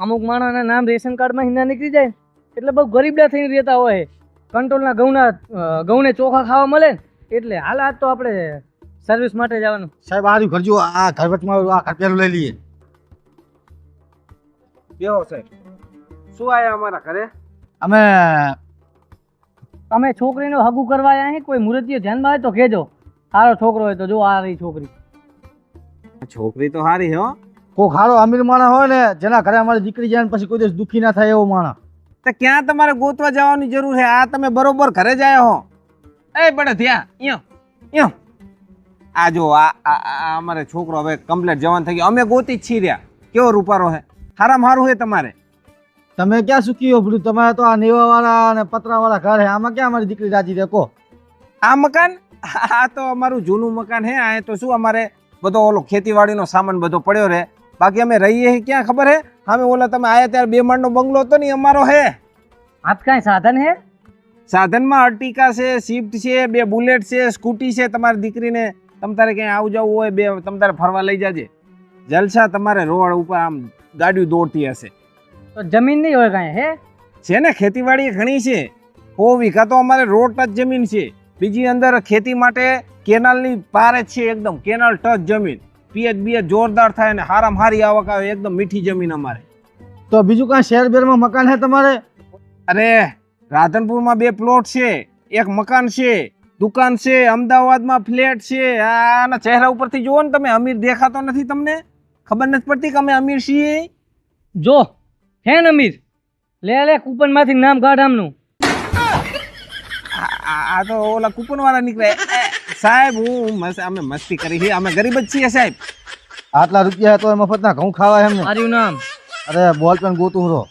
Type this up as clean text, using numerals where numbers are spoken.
અમુક માણસના નામ રેશન કાર્ડમાં હિના નીકળી જાય એટલે બહુ ગરીબડા થઈને રહેતા હોય, કંટ્રોલના ઘઉંને ચોખા ખાવા મળે ને એટલે હાલ આજ તો આપણે સર્વિસ માટે જવાનું. સાહેબ આ ઘર જો આ ઘર વચમાં આ ઘર પેલું લઈ લઈએ. કેવો સાહેબ શું આયા અમારા ઘરે? અમે છોકરીને હગું કરવા આવ્યા છીએ. કોઈ મુહૂર્તીય ધ્યાનમાં આવે તો કહેજો. સારો છોકરો હોય તો જો આ રહી છોકરી. છોકરી તો સારી હો. કોક હારો અમીર માણસ હોય ને જેના ઘરે અમારી દીકરી જાય ને પછી કોઈ દિવસ દુઃખી ના થાય એવો માણસ. તો ક્યાં તમારે ગોતવા જવાની જરૂર છે? આ તમે બરોબર ઘરે જ આયા હો. એ બડે ત્યાં યો આ જો આ અમારે છોકરો હવે કમ્પ્લીટ જવાન થઈ ગયો. અમે ગોતી જ છીએ રહ્યા. કેવો રૂપારો છે, હારામાં હારું છે તમારે. તમે ક્યાં સુખી હો બધું? તમારે તો આ નેવા વાળા અને પતરા વાળા ઘર છે, આમાં ક્યાં અમારી દીકરી રાજી રહે કહો? આ મકાન આ તો અમારું જૂનું મકાન છે. આ તો શું અમારે બધો ઓલો ખેતીવાડીનો સામાન બધો પડ્યો રહે. બાકી અમે રહીએ ક્યાં ખબર હે? અમે ઓલા તમે આયા ત્યારે 2 માળનો બંગલો હતો ને અમારો હે. આજ કાંઈ સાધન હે? સાધનમાં અર્ટિકા છે, સ્વિફ્ટ છે, 2 બુલેટ છે, સ્કૂટી છે. તમારી દીકરીને તમ તારે ક્યાંય આવું જવું હોય 2 તમ તારે ફરવા લઈ જાજે. જલસા તમારે રોડ ઉપર આમ ગાડીઓ દોડતી હશે. તો જમીન નહીં હોય કાંઈ હે? છે ને ખેતીવાડી ઘણી છે. 100 વીઘા તો અમારે રોડ ટચ જમીન છે. બીજી અંદર ખેતી માટે કેનાલની પાર જ છે, એકદમ કેનાલ ટચ જમીન. પિયત બિયત જોરદાર થાય ને હારામાં હારી આવક આવે. એકદમ મીઠી જમીન અમારે. તો બીજું કાંઈ શહેર બેરમાં મકાન છે તમારે? અરે રાધનપુરમાં 2 પ્લોટ છે, 1 મકાન છે, દુકાન છે, અમદાવાદમાં ફ્લેટ છે. આના ચહેરા ઉપરથી જુઓ ને તમે, અમીર દેખાતો નથી તમને? ખબર નથી પડતી કે અમે અમીર છીએ? જો હે ને અમીર, લે કૂપનમાંથી નામ કાઢ આમનું. આ તો ઓલા કૂપન વાળા નીકળે. સાહેબ અમે મસ્તી કરી છે, અમે ગરીબ જ છીએ સાહેબ. આટલા રૂપિયા તો મફતના ઘઉં ખાવા એમને. મારું નામ અરે બોલ પેન ગોતું રહો.